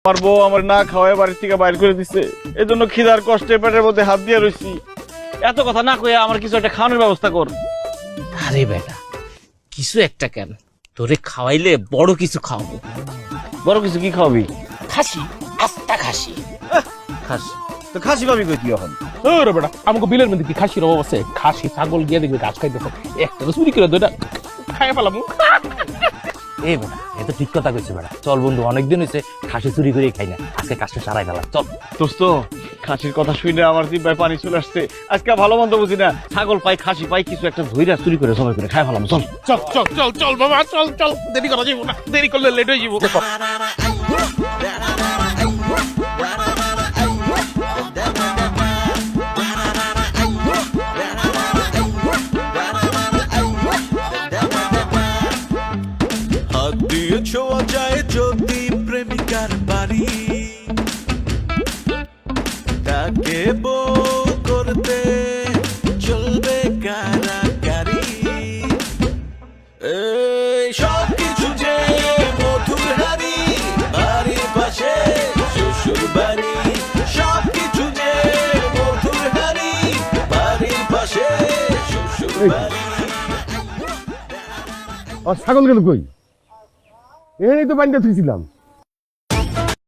আমার বউ আমার না খাওয়ায় বাড়ি থেকে বাইর করে দিছে, এজন্য খিদার কষ্টে পেটের মধ্যে হাত দিয়ে রইছি। এত কথা না কইয়া আমার কিছু একটা খাওয়ানোর ব্যবস্থা কর। আরে বেটা, কিছু একটা কেন, তোরে খাওয়াইলে বড় কিছু খাওয়াবো। বড় কিছু কি খাওয়াবি? খাসি, আস্তা খাসি। খাসি? তো খাসি পাবি কই তুই এখন? ওরে বেটা, আমাকে বিলের মধ্যে কি খাসির অভাব আছে? খাসি ছাগল গিয়ে দেখবি ঘাস খাইতেছে, একটা তো চুরি করে দুইটা খাই ফেলাম। এই বেটা, এ তো ঠিক কথা কইছে বেটা। চল বন্ধু, অনেকদিন হয়েছে খাসি চুরি করে খাই না, আজকে কাজটা সারাই ফেলা। চল দোস্ত, খাসির কথা শুনে আমার জিব্বায় পানি চলে আসছে। আজকে ভালো মন্দ বুঝি না, ছাগল পাই খাসি পাই কিছু একটা ধইরা চুরি করে সবাই করে খাই ফেলাম। চল চল চল চল চল বাবা, চল চল, দেরি করা যাবো না, দেরি করলে লেট হয়ে যাবো। হাত দিয়ে ছোঁয়া যায় যদি প্রেমিকার বাড়ি, তাকে বউ করতে চলবে কারাকারি। এই সব কিছু যে মধুর হারি, বাড়ির পাশে শ্বশুর বাড়ি। সব কিছু যে মধুর হারি, বাড়ির পাশে শ্বশুর বাড়ি। ছাগল গেল কই? এই তো বাড়িতে থুইছিলাম।